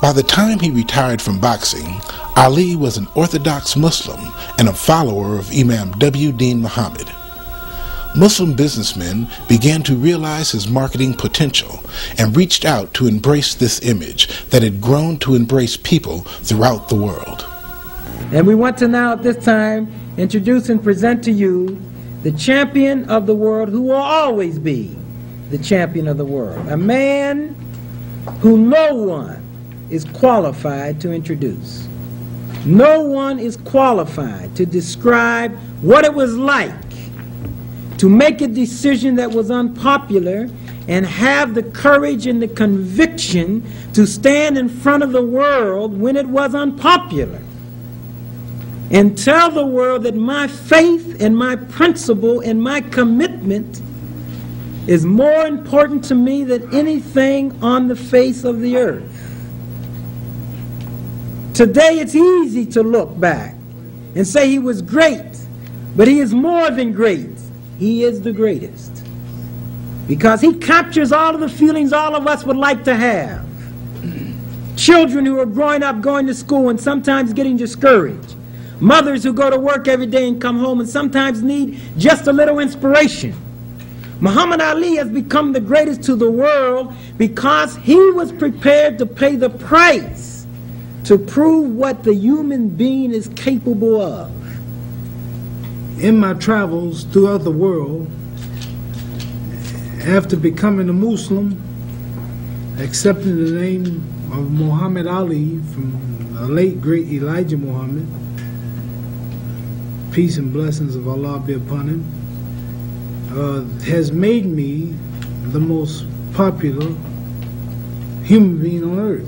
By the time he retired from boxing, Ali was an orthodox Muslim and a follower of Imam W. Deen Muhammad. Muslim businessmen began to realize his marketing potential and reached out to embrace this image that had grown to embrace people throughout the world. And we want to now at this time introduce and present to you the champion of the world, who will always be the champion of the world, a man who no one is qualified to introduce. No one is qualified to describe what it was like to make a decision that was unpopular and have the courage and the conviction to stand in front of the world when it was unpopular and tell the world that my faith and my principle and my commitment is more important to me than anything on the face of the earth. Today it's easy to look back and say he was great, but he is more than great. He is the greatest, because he captures all of the feelings all of us would like to have. Children who are growing up, going to school and sometimes getting discouraged. Mothers who go to work every day and come home and sometimes need just a little inspiration. Muhammad Ali has become the greatest to the world because he was prepared to pay the price to prove what the human being is capable of. In my travels throughout the world, after becoming a Muslim, accepting the name of Muhammad Ali from the late great Elijah Muhammad, peace and blessings of Allah be upon him, has made me the most popular human being on earth.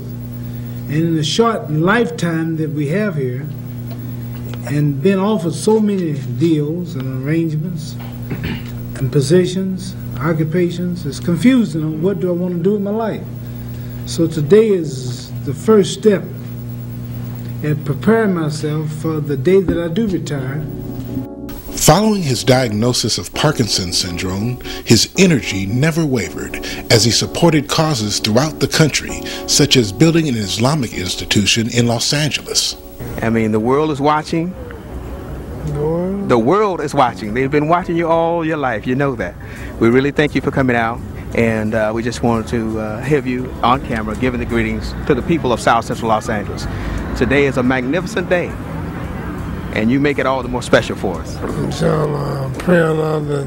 And in the short lifetime that we have here, and been offered so many deals and arrangements and positions, occupations, it's confusing on what do I want to do with my life. So today is the first step at preparing myself for the day that I do retire. Following his diagnosis of Parkinson's syndrome, his energy never wavered as he supported causes throughout the country, such as building an Islamic institution in Los Angeles. I mean, the world is watching. The world is watching. They've been watching you all your life. You know that. We really thank you for coming out, and we just wanted to have you on camera giving the greetings to the people of South Central Los Angeles. Today is a magnificent day, and you make it all the more special for us. Inshallah, I'm praying on that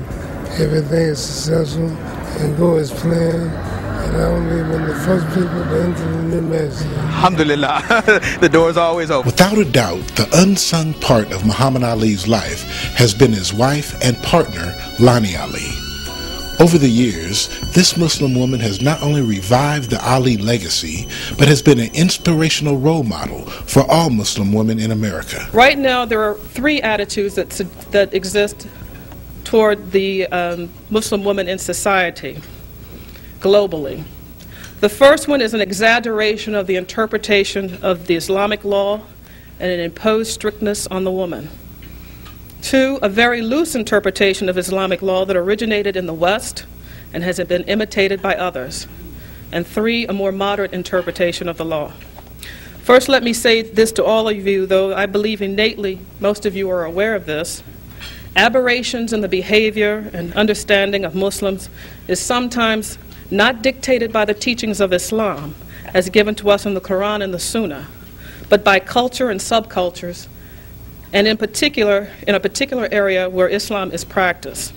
everything is successful and go as planned. And I will be one of the first people to enter the new masjid. Alhamdulillah, the door is always open. Without a doubt, the unsung part of Muhammad Ali's life has been his wife and partner, Lani Ali. Over the years, this Muslim woman has not only revived the Ali legacy, but has been an inspirational role model for all Muslim women in America. Right now, there are three attitudes that exist toward the Muslim woman in society globally. The first one is an exaggeration of the interpretation of the Islamic law and an imposed strictness on the woman. Two, a very loose interpretation of Islamic law that originated in the West and has been imitated by others. And three, a more moderate interpretation of the law. First, let me say this to all of you, though I believe innately most of you are aware of this. Aberrations in the behavior and understanding of Muslims is sometimes not dictated by the teachings of Islam, as given to us in the Quran and the Sunnah, but by culture and subcultures, and in a particular area where Islam is practiced.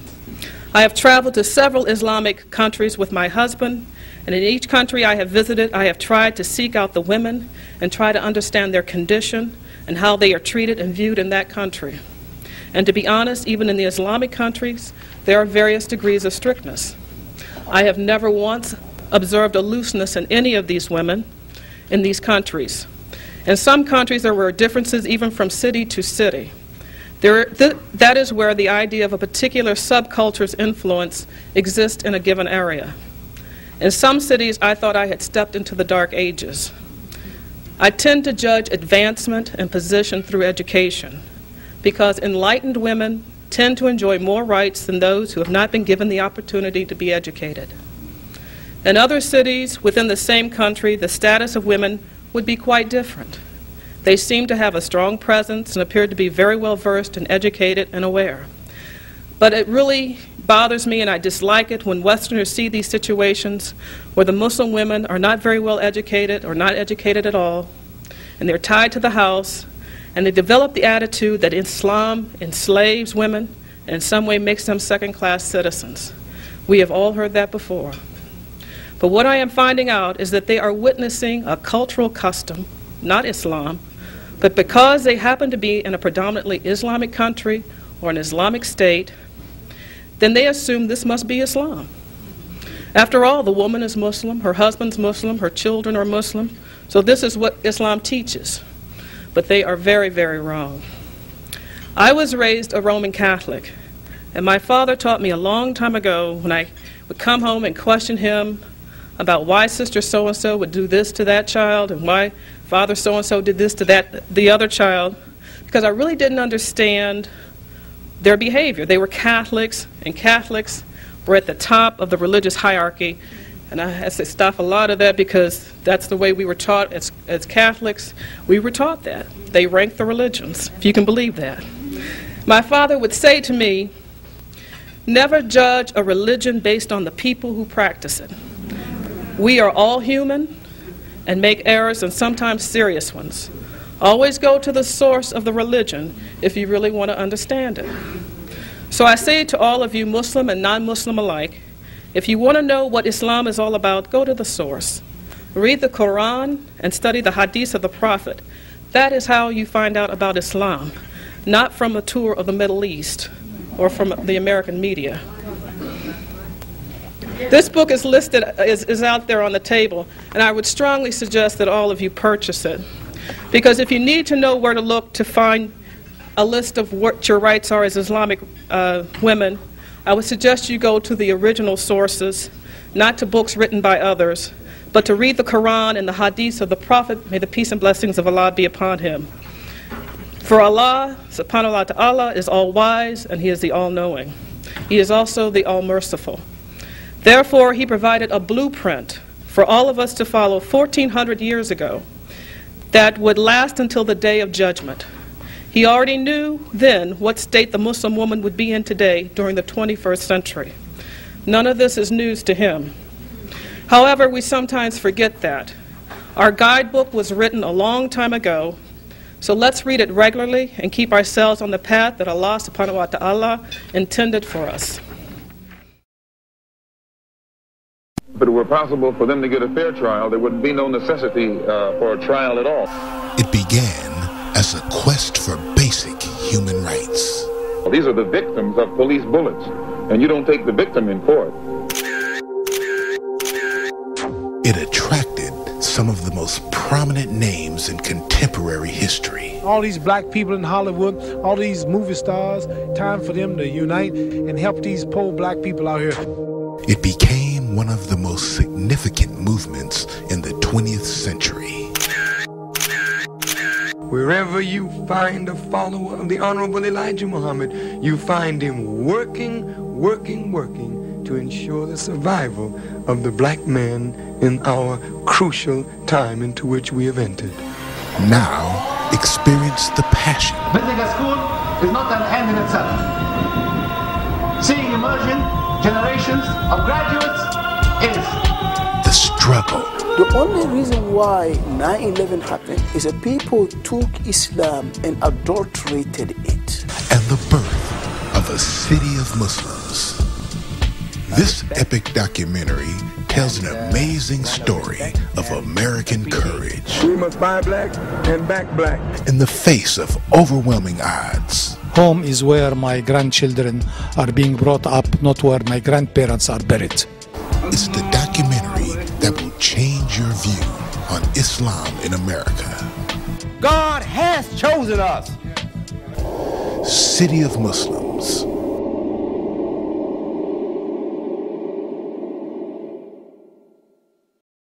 I have traveled to several Islamic countries with my husband, and in each country I have visited, I have tried to seek out the women and try to understand their condition and how they are treated and viewed in that country. And to be honest, even in the Islamic countries, there are various degrees of strictness. I have never once observed a looseness in any of these women in these countries. In some countries there were differences even from city to city. That is where the idea of a particular subculture's influence exists in a given area. In some cities I thought I had stepped into the dark ages. I tend to judge advancement and position through education, because enlightened women tend to enjoy more rights than those who have not been given the opportunity to be educated. In other cities within the same country, the status of women would be quite different. They seem to have a strong presence and appear to be very well versed and educated and aware. But it really bothers me, and I dislike it, when Westerners see these situations where the Muslim women are not very well educated or not educated at all, and they're tied to the house, and they develop the attitude that Islam enslaves women and in some way makes them second-class citizens. We have all heard that before. But what I am finding out is that they are witnessing a cultural custom, not Islam, but because they happen to be in a predominantly Islamic country or an Islamic state, then they assume this must be Islam. After all, the woman is Muslim, her husband's Muslim, her children are Muslim, so this is what Islam teaches. But they are very, very wrong. I was raised a Roman Catholic, and my father taught me a long time ago when I would come home and question him about why sister so-and-so would do this to that child and why father so-and-so did this to the other child, because I really didn't understand their behavior. They were Catholics, and Catholics were at the top of the religious hierarchy. And I had to stop a lot of that because that's the way we were taught as Catholics. We were taught that. They ranked the religions, if you can believe that. My father would say to me, never judge a religion based on the people who practice it. We are all human and make errors, and sometimes serious ones. Always go to the source of the religion if you really want to understand it. So I say to all of you, Muslim and non-Muslim alike, if you want to know what Islam is all about, go to the source. Read the Quran and study the hadith of the Prophet. That is how you find out about Islam, not from a tour of the Middle East or from the American media. This book is listed, is out there on the table, and I would strongly suggest that all of you purchase it. Because if you need to know where to look to find a list of what your rights are as Islamic women, I would suggest you go to the original sources, not to books written by others, but to read the Quran and the hadiths of the Prophet, may the peace and blessings of Allah be upon him. For Allah, subhanahu wa ta'ala, is all-wise and He is the all-knowing. He is also the all-merciful. Therefore, He provided a blueprint for all of us to follow 1,400 years ago that would last until the day of judgment. He already knew then what state the Muslim woman would be in today during the 21st century. None of this is news to Him. However, we sometimes forget that. Our guidebook was written a long time ago, so let's read it regularly and keep ourselves on the path that Allah subhanahu wa ta'ala intended for us. If it were possible for them to get a fair trial, there would be no necessity for a trial at all. It began as a quest for basic human rights. These are the victims of police bullets, and you don't take the victim in court. It attracted some of the most prominent names in contemporary history. All these black people in Hollywood, all these movie stars, time for them to unite and help these poor black people out here. It became one of the most significant movements in the 20th century. Wherever you find a follower of the Honorable Elijah Muhammad, you find him working to ensure the survival of the black man in our crucial time into which we have entered. Now, experience the passion. Building a school is not an end in itself. Seeing immersion, generations of graduates is the struggle. The only reason why 9/11 happened is that people took Islam and adulterated it. And the birth of a city of Muslims. This epic documentary tells an amazing story of American courage. We must buy black and back black. In the face of overwhelming odds. Home is where my grandchildren are being brought up, not where my grandparents are buried. It's the documentary that will change your view on Islam in America. God has chosen us. City of Muslims.